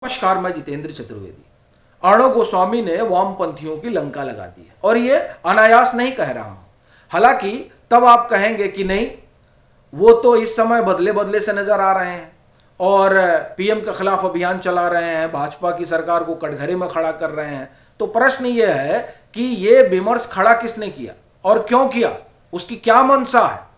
नमस्कार, मैं जितेंद्र चतुर्वेदी। अर्णव गोस्वामी ने वामपंथियों की लंका लगा दी है और ये अनायास नहीं कह रहा हूं। हालांकि तब आप कहेंगे कि नहीं, वो तो इस समय बदले बदले से नजर आ रहे हैं और पीएम के खिलाफ अभियान चला रहे हैं, भाजपा की सरकार को कटघरे में खड़ा कर रहे हैं। तो प्रश्न ये है कि ये विमर्श खड़ा किसने किया और क्यों किया, उसकी क्या मंशा है।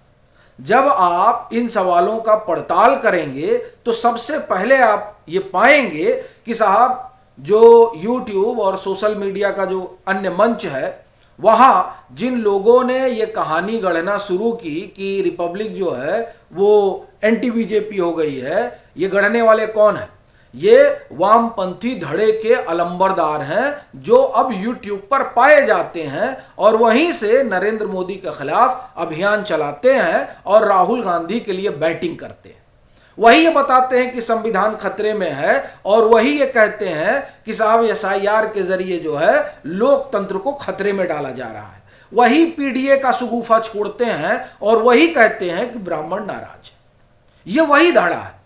जब आप इन सवालों का पड़ताल करेंगे तो सबसे पहले आप ये पाएंगे कि साहब, जो YouTube और सोशल मीडिया का जो अन्य मंच है, वहां जिन लोगों ने ये कहानी गढ़ना शुरू की कि रिपब्लिक जो है वो एंटी बीजेपी हो गई है, ये गढ़ने वाले कौन है? ये वामपंथी धड़े के अलंबरदार हैं जो अब YouTube पर पाए जाते हैं और वहीं से नरेंद्र मोदी के खिलाफ अभियान चलाते हैं और राहुल गांधी के लिए बैटिंग करते हैं। वही ये बताते हैं कि संविधान खतरे में है और वही ये कहते हैं कि साहब SIR के जरिए जो है लोकतंत्र को खतरे में डाला जा रहा है। वही PDA का सुगुफा छोड़ते हैं और वही कहते हैं कि ब्राह्मण नाराज है। ये वही धड़ा है।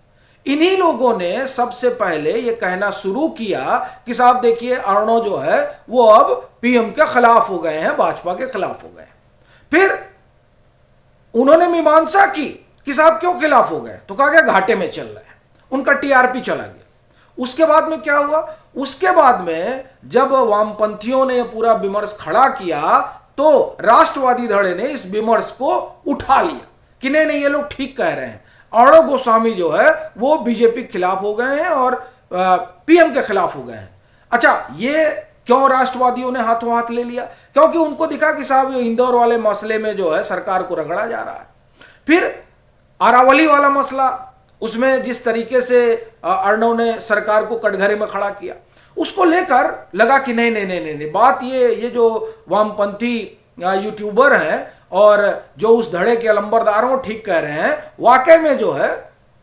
इन्हीं लोगों ने सबसे पहले ये कहना शुरू किया कि साहब देखिए, अर्णव जो है वो अब पीएम के खिलाफ हो गए हैं, भाजपा के खिलाफ हो गए। फिर उन्होंने मीमांसा की कि साहब क्यों खिलाफ हो गए, तो कहा गया घाटे में चल रहे हैं, उनका TRP चला गया। उसके बाद में क्या हुआ? उसके बाद में जब वामपंथियों ने पूरा विमर्श खड़ा किया तो राष्ट्रवादी धड़े ने इस विमर्श को उठा लिया कि नहीं नहीं, ये लोग ठीक कह रहे हैं, अर्णव गोस्वामी जो है वो बीजेपी के खिलाफ हो गए हैं और पीएम के खिलाफ हो गए हैं। अच्छा, ये क्यों राष्ट्रवादियों ने हाथों हाथ ले लिया? क्योंकि उनको दिखा कि साहब ये इंदौर वाले मसले में जो है सरकार को रगड़ा जा रहा है। फिर अरावली वाला मसला, उसमें जिस तरीके से अर्णव ने सरकार को कटघरे में खड़ा किया, उसको लेकर लगा कि नहीं नहीं नहीं नहीं, नहीं। बात ये जो वामपंथी यूट्यूबर हैं और जो उस धड़े के अलंबरदारों ठीक कह रहे हैं, वाकई में जो है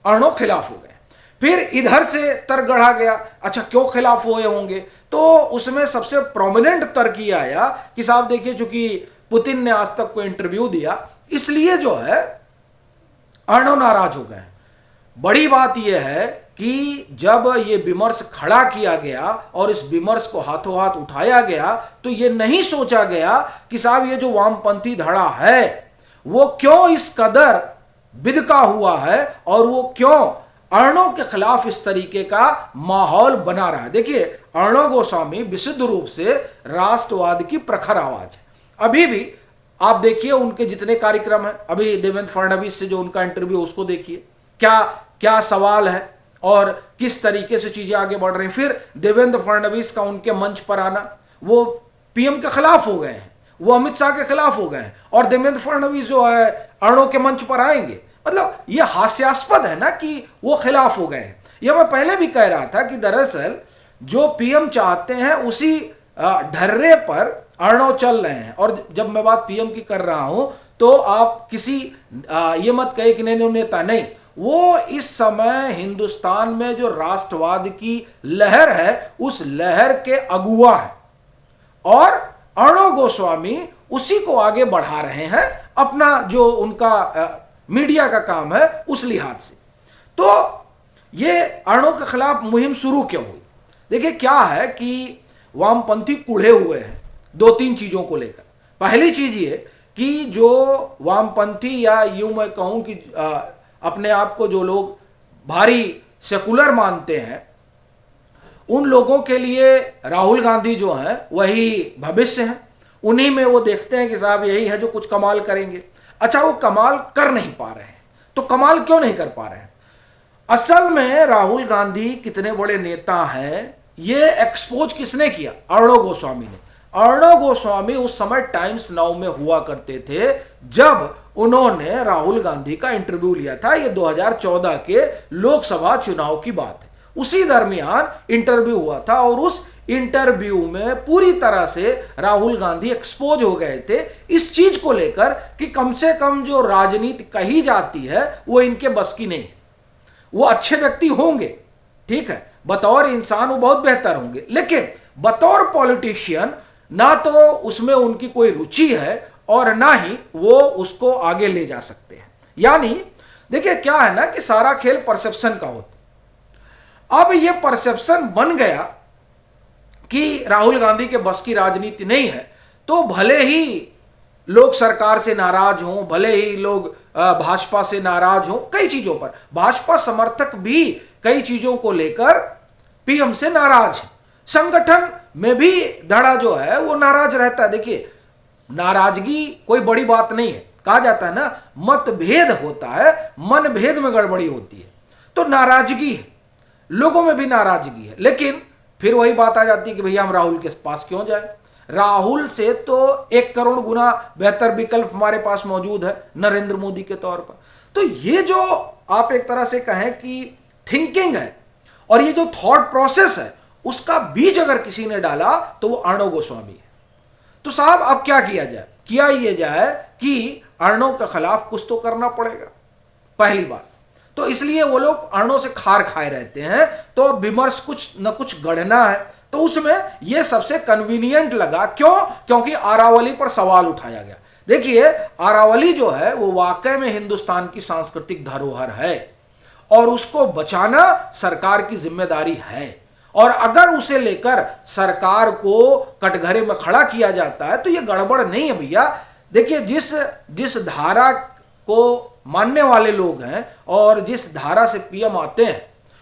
अर्णव खिलाफ हो गए। फिर इधर से तर्क गढ़ा गया, अच्छा क्यों खिलाफ हुए होंगे? तो उसमें सबसे प्रोमिनेंट तर्क ये आया कि साहब देखिए, चूंकि पुतिन ने आज तक को इंटरव्यू दिया, इसलिए जो है अर्णव नाराज हो गए। बड़ी बात यह है कि जब ये विमर्श खड़ा किया गया और इस विमर्श को हाथों हाथ उठाया गया तो ये नहीं सोचा गया कि साहब ये जो वामपंथी धड़ा है वो क्यों इस कदर बिदका हुआ है और वो क्यों अर्णव के खिलाफ इस तरीके का माहौल बना रहा है। देखिए, अर्णव गोस्वामी विशुद्ध रूप से राष्ट्रवाद की प्रखर आवाज है। अभी भी आप देखिए उनके जितने कार्यक्रम हैं, अभी देवेंद्र फडणवीस से जो उनका इंटरव्यू उसको देखिए, क्या क्या सवाल है और किस तरीके से चीजें आगे बढ़ रही हैं। फिर देवेंद्र फडणवीस का उनके मंच पर आना, वो पीएम के खिलाफ हो गए हैं, वो अमित शाह के खिलाफ हो गए हैं और देवेंद्र फडणवीस जो है अर्णव के मंच पर आएंगे। मतलब ये हास्यास्पद है ना कि वो खिलाफ हो गए हैं। यह मैं पहले भी कह रहा था कि दरअसल जो पीएम चाहते हैं उसी ढर्रे पर अर्णव चल रहे हैं। और जब मैं बात पीएम की कर रहा हूं तो आप किसी ये मत कहे कि नहीं नेता नहीं, वो इस समय हिंदुस्तान में जो राष्ट्रवाद की लहर है उस लहर के अगुआ है और अर्णव गोस्वामी उसी को आगे बढ़ा रहे हैं, अपना जो उनका मीडिया का काम है उस लिहाज से। तो ये अर्णव के खिलाफ मुहिम शुरू क्यों हुई? देखिए, क्या है कि वामपंथी कुढ़े हुए हैं दो तीन चीजों को लेकर। पहली चीज ये कि जो वामपंथी या यूं मैं कहूं कि अपने आप को जो लोग भारी सेकुलर मानते हैं, उन लोगों के लिए राहुल गांधी जो हैं वही भविष्य हैं। उन्हीं में वो देखते हैं कि साहब यही है जो कुछ कमाल करेंगे। अच्छा, वो कमाल कर नहीं पा रहे हैं, तो कमाल क्यों नहीं कर पा रहे हैं? असल में राहुल गांधी कितने बड़े नेता हैं ये एक्सपोज किसने किया? अर्णव गोस्वामी ने। अर्णव गोस्वामी उस समय टाइम्स नाउ में हुआ करते थे जब उन्होंने राहुल गांधी का इंटरव्यू लिया था। ये 2014 के लोकसभा चुनाव की बात है। उसी दरमियान इंटरव्यू हुआ था और उस इंटरव्यू में पूरी तरह से राहुल गांधी एक्सपोज हो गए थे इस चीज को लेकर कि कम से कम जो राजनीति कही जाती है वो इनके बस की नहीं है। वो अच्छे व्यक्ति होंगे, ठीक है, बतौर इंसान वो बहुत बेहतर होंगे, लेकिन बतौर पॉलिटिशियन ना तो उसमें उनकी कोई रुचि है और ना ही वो उसको आगे ले जा सकते हैं। यानी देखिए, क्या है ना कि सारा खेल परसेप्शन का होता है। अब ये परसेप्शन बन गया कि राहुल गांधी के बस की राजनीति नहीं है, तो भले ही लोग सरकार से नाराज हों, भले ही लोग भाजपा से नाराज हों, कई चीजों पर भाजपा समर्थक भी कई चीजों को लेकर पीएम से नाराज है। संगठन में भी धड़ा जो है वो नाराज रहता है। देखिए, नाराजगी कोई बड़ी बात नहीं है। कहा जाता है ना, मतभेद होता है, मनभेद में गड़बड़ी होती है। तो नाराजगी है, लोगों में भी नाराजगी है, लेकिन फिर वही बात आ जाती है कि भैया हम राहुल के पास क्यों जाए। राहुल से तो 1 करोड़ गुना बेहतर विकल्प हमारे पास मौजूद है नरेंद्र मोदी के तौर पर। तो ये जो आप एक तरह से कहें कि थिंकिंग है और ये जो थॉट प्रोसेस है, उसका बीज अगर किसी ने डाला तो वो अर्णव गोस्वामी है। तो साहब अब क्या किया जाए? किया ये जाए कि अर्णव के खिलाफ कुछ तो करना पड़ेगा, पहली बात। तो इसलिए वो लोग अर्णव से खार खाए रहते हैं, तो विमर्श कुछ न कुछ गढ़ना है। तो उसमें यह सबसे कन्वीनियंट लगा। क्यों? क्योंकि अरावली पर सवाल उठाया गया। देखिए, अरावली जो है वो वाकई में हिंदुस्तान की सांस्कृतिक धरोहर है और उसको बचाना सरकार की जिम्मेदारी है। और अगर उसे लेकर सरकार को कटघरे में खड़ा किया जाता है तो यह गड़बड़ नहीं है भैया। देखिए, जिस धारा को मानने वाले लोग हैं और जिस धारा से पीएम आते हैं,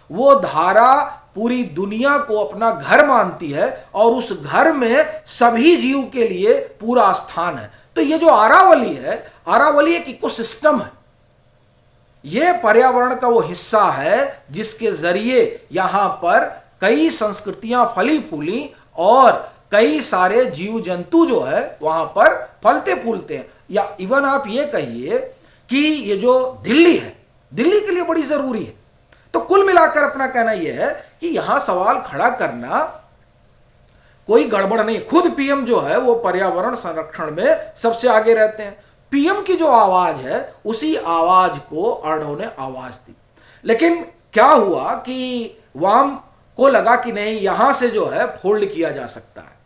वो धारा पूरी दुनिया को अपना घर मानती है और उस घर में सभी जीव के लिए पूरा स्थान है। तो ये जो अरावली है, अरावली एक इकोसिस्टम है। ये पर्यावरण का वो हिस्सा है जिसके जरिए यहां पर कई संस्कृतियां फली फूली और कई सारे जीव जंतु जो है वहां पर फलते फूलते हैं। या इवन आप ये कहिए कि ये जो दिल्ली है, दिल्ली के लिए बड़ी जरूरी है। तो कुल मिलाकर अपना कहना यह है कि यहां सवाल खड़ा करना कोई गड़बड़ नहीं। खुद पीएम जो है वो पर्यावरण संरक्षण में सबसे आगे रहते हैं। पीएम की जो आवाज है, उसी आवाज को अर्णव ने आवाज दी। लेकिन क्या हुआ कि वाम को लगा कि नहीं, यहां से जो है फोल्ड किया जा सकता है।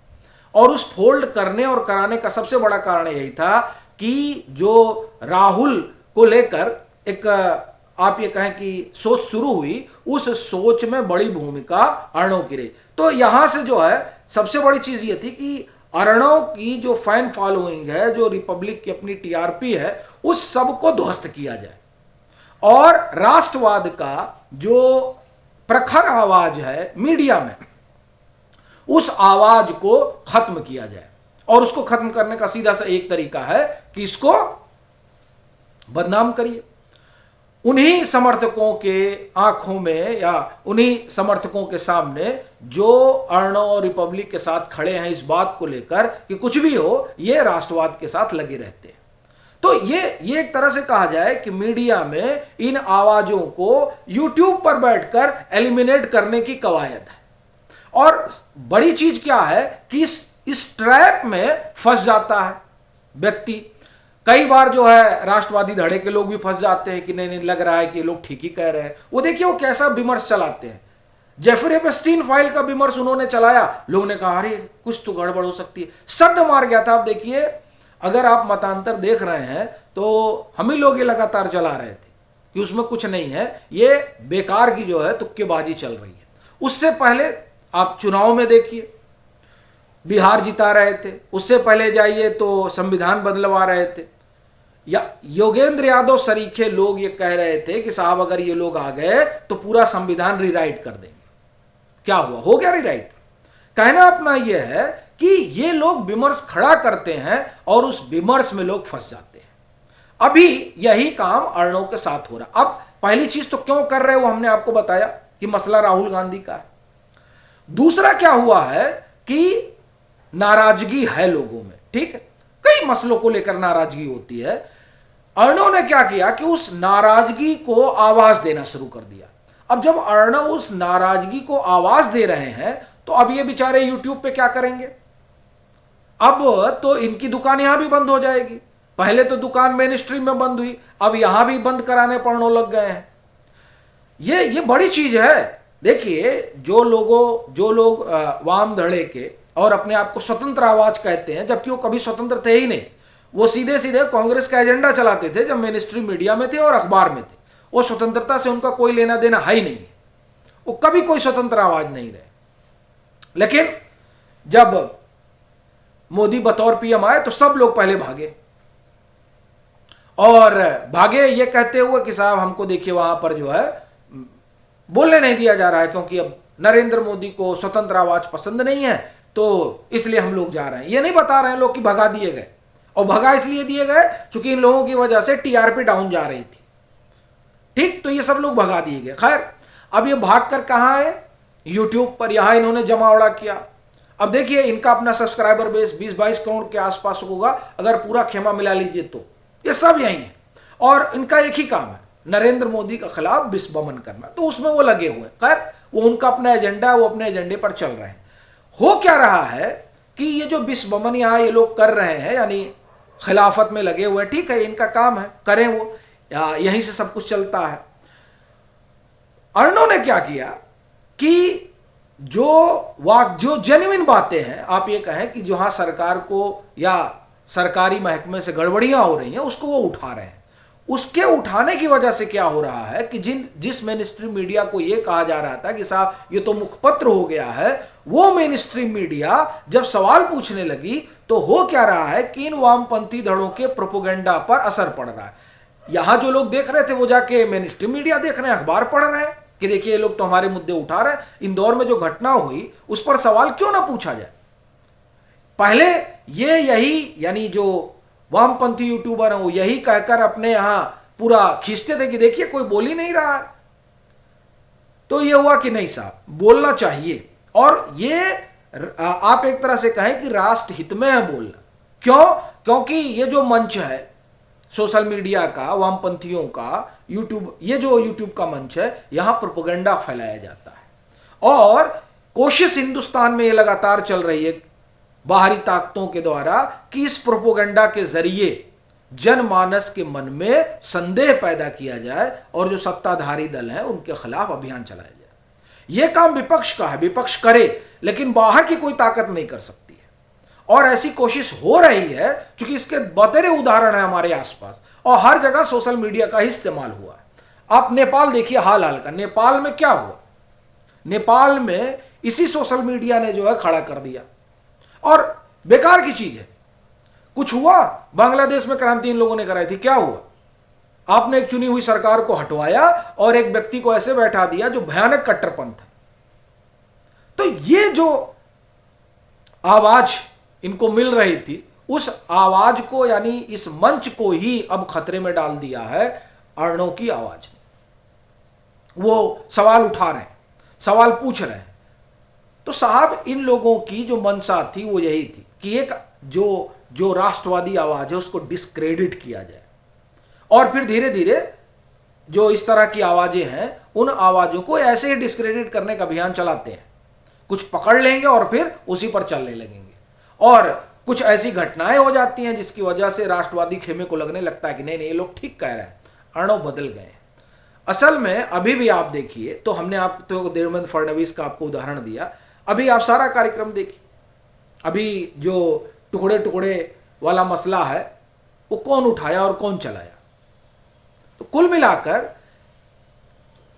और उस फोल्ड करने और कराने का सबसे बड़ा कारण यही था कि जो राहुल को लेकर एक आप ये कहें कि सोच शुरू हुई, उस सोच में बड़ी भूमिका अर्णव की रही। तो यहां से जो है सबसे बड़ी चीज ये थी कि अर्णव की जो फैन फॉलोइंग है, जो रिपब्लिक की अपनी टीआरपी है, उस सब को ध्वस्त किया जाए और राष्ट्रवाद का जो प्रखर आवाज है मीडिया में, उस आवाज को खत्म किया जाए। और उसको खत्म करने का सीधा सा एक तरीका है कि इसको बदनाम करिए। उन्हीं समर्थकों के आंखों में या उन्हीं समर्थकों के सामने जो अर्णव और रिपब्लिक के साथ खड़े हैं इस बात को लेकर कि कुछ भी हो, ये राष्ट्रवाद के साथ लगे रहते हैं। तो ये एक तरह से कहा जाए कि मीडिया में इन आवाजों को यूट्यूब पर बैठकर एलिमिनेट करने की कवायद है। और बड़ी चीज क्या है कि इस ट्रैप में फंस जाता है व्यक्ति। कई बार जो है राष्ट्रवादी धड़े के लोग भी फंस जाते हैं कि नहीं लग रहा है कि लोग ठीक ही कह रहे हैं। वो देखिए वो कैसा विमर्श चलाते हैं। जेफरी एपस्टीन फाइल का विमर्श उन्होंने चलाया, लोगों ने कहा अरे कुछ तो गड़बड़ हो सकती है, सड मार गया था। आप देखिए, अगर आप मतांतर देख रहे हैं तो हम ही लोग ये लगातार चला रहे थे कि उसमें कुछ नहीं है, ये बेकार की जो है तुक्केबाजी चल रही है। उससे पहले आप चुनाव में देखिए, बिहार जिता रहे थे। उससे पहले जाइए तो संविधान बदलवा रहे थे। या योगेंद्र यादव सरीखे लोग ये कह रहे थे कि साहब अगर ये लोग आ गए तो पूरा संविधान रिराइट कर देंगे। क्या हुआ? हो गया रिराइट। कहना अपना यह है कि ये लोग विमर्श खड़ा करते हैं और उस विमर्श में लोग फंस जाते हैं। अभी यही काम अर्णव के साथ हो रहा। अब पहली चीज तो क्यों कर रहे हैं वो हमने आपको बताया कि मसला राहुल गांधी का है। दूसरा क्या हुआ है कि नाराजगी है लोगों में, ठीक है, कई मसलों को लेकर नाराजगी होती है। अर्णव ने क्या किया कि उस नाराजगी को आवाज देना शुरू कर दिया। अब जब अर्णव उस नाराजगी को आवाज दे रहे हैं तो अब ये बेचारे यूट्यूब पे क्या करेंगे? अब तो इनकी दुकान यहां भी बंद हो जाएगी। पहले तो दुकान मेन स्ट्रीम में बंद हुई, अब यहां भी बंद कराने पड़ने लग गए हैं। ये बड़ी चीज है। देखिए, जो लोग वाम धड़े के और अपने आप को स्वतंत्र आवाज कहते हैं, जबकि वो कभी स्वतंत्र थे ही नहीं। वो सीधे सीधे कांग्रेस का एजेंडा चलाते थे जब मेन स्ट्रीम मीडिया में थे और अखबार में थे। वो स्वतंत्रता से उनका कोई लेना देना है ही नहीं। वो कभी कोई स्वतंत्र आवाज नहीं रहे। लेकिन जब मोदी बतौर पीएम आए तो सब लोग पहले भागे, और भागे ये कहते हुए कि साहब हमको देखिए वहां पर जो है बोलने नहीं दिया जा रहा है, क्योंकि अब नरेंद्र मोदी को स्वतंत्र आवाज पसंद नहीं है, तो इसलिए हम लोग जा रहे हैं। ये नहीं बता रहे हैं लोग कि भगा दिए गए, और भगा इसलिए दिए गए क्योंकि इन लोगों की वजह से टीआरपी डाउन जा रही थी। ठीक, तो ये सब लोग भगा दिए गए। खैर, अब ये भाग कर कहां है? यूट्यूब पर। यहां इन्होंने जमावड़ा किया। अब देखिए, इनका अपना सब्सक्राइबर बेस 20-22 करोड़ के आसपास होगा, अगर पूरा खेमा मिला लीजिए तो। ये सब यही है, और इनका एक ही काम है, नरेंद्र मोदी के खिलाफ विस्फोमन करना। तो उसमें वो लगे हुए। खैर, वो उनका अपना एजेंडा है, वो अपने एजेंडे पर चल रहे हैं। हो क्या रहा है कि ये जो विस्फोमन यहाँ ये लोग कर रहे हैं, यानी खिलाफत में लगे हुए, ठीक है, इनका काम है, करें वो, यहीं से सब कुछ चलता है। अर्णो ने क्या किया कि जो जेन्युइन बातें हैं, आप ये कहें कि जहां सरकार को या सरकारी महकमे से गड़बड़ियां हो रही हैं, उसको वो उठा रहे हैं। उसके उठाने की वजह से क्या हो रहा है कि जिस मेन स्ट्रीम मीडिया को ये कहा जा रहा था कि साहब ये तो मुखपत्र हो गया है, वो मेन स्ट्रीम मीडिया जब सवाल पूछने लगी तो हो क्या रहा है कि इन वामपंथी धड़ों के प्रोपोगंडा पर असर पड़ रहा है। यहां जो लोग देख रहे थे वो जाके मेन स्ट्रीम मीडिया देख रहे हैं, अखबार पढ़ रहे हैं कि देखिए ये लोग तो हमारे मुद्दे उठा रहे हैं। इंदौर में जो घटना हुई उस पर सवाल क्यों ना पूछा जाए? पहले यही यानी जो वामपंथी यूट्यूबर हैं वो यही कहकर अपने यहां पूरा खींचते थे कि देखिए कोई बोल ही नहीं रहा है। तो ये हुआ कि नहीं साहब, बोलना चाहिए, और ये आप एक तरह से कहें कि राष्ट्र हित में है बोलना। क्यों? क्योंकि ये जो मंच है सोशल मीडिया का, वामपंथियों का, यूट्यूब, ये जो यूट्यूब का मंच है, यहां प्रोपेगेंडा फैलाया जाता है, और कोशिश हिंदुस्तान में ये लगातार चल रही है बाहरी ताकतों के द्वारा कि इस प्रोपेगेंडा के जरिए जनमानस के मन में संदेह पैदा किया जाए और जो सत्ताधारी दल हैं उनके खिलाफ अभियान चलाया जाए। यह काम विपक्ष का है, विपक्ष करे, लेकिन बाहर की कोई ताकत नहीं कर सकती है, और ऐसी कोशिश हो रही है क्योंकि इसके बतेरे उदाहरण है हमारे आसपास, और हर जगह सोशल मीडिया का ही इस्तेमाल हुआ है। आप नेपाल देखिए, हाल का नेपाल में क्या हुआ। नेपाल में इसी सोशल मीडिया ने जो है खड़ा कर दिया, और बेकार की चीज है। कुछ हुआ? बांग्लादेश में क्रांति इन लोगों ने कराई थी, क्या हुआ? आपने एक चुनी हुई सरकार को हटवाया और एक व्यक्ति को ऐसे बैठा दिया जो भयानक कट्टरपंथ है। तो ये जो आवाज इनको मिल रही थी, उस आवाज को, यानी इस मंच को ही अब खतरे में डाल दिया है अर्णो की आवाज ने। वो सवाल उठा रहे हैं, सवाल पूछ रहे हैं। तो साहब, इन लोगों की जो मंशा थी वो यही थी कि एक जो राष्ट्रवादी आवाज है उसको डिस्क्रेडिट किया जाए, और फिर धीरे धीरे जो इस तरह की आवाजें हैं उन आवाजों को ऐसे ही डिस्क्रेडिट करने का अभियान चलाते हैं। कुछ पकड़ लेंगे और फिर उसी पर चलने लगेंगे, और कुछ ऐसी घटनाएं हो जाती हैं जिसकी वजह से राष्ट्रवादी खेमे को लगने लगता है कि नहीं नहीं, ये लोग ठीक कह रहे हैं, अर्णव बदल गए। असल में अभी भी आप देखिए, तो हमने आप तो देवेंद्र फडणवीस का आपको उदाहरण दिया, अभी आप सारा कार्यक्रम देखिए, अभी जो टुकड़े टुकड़े वाला मसला है वो कौन उठाया और कौन चलाया। तो कुल मिलाकर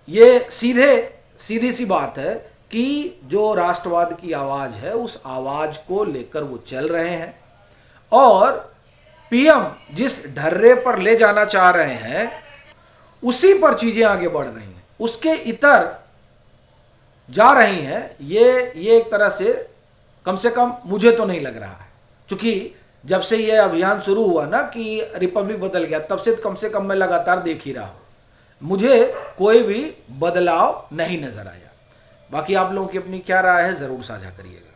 ये सीधी सी बात है कि जो राष्ट्रवाद की आवाज है उस आवाज को लेकर वो चल रहे हैं, और पीएम जिस ढर्रे पर ले जाना चाह रहे हैं उसी पर चीजें आगे बढ़ रही हैं, उसके इतर जा रही हैं। ये एक तरह से कम मुझे तो नहीं लग रहा है, क्योंकि जब से ये अभियान शुरू हुआ ना कि रिपब्लिक बदल गया, तब से कम मैं लगातार देख ही रहा हूँ, मुझे कोई भी बदलाव नहीं नजर आया। बाकी आप लोगों की अपनी क्या राय है, जरूर साझा करिएगा।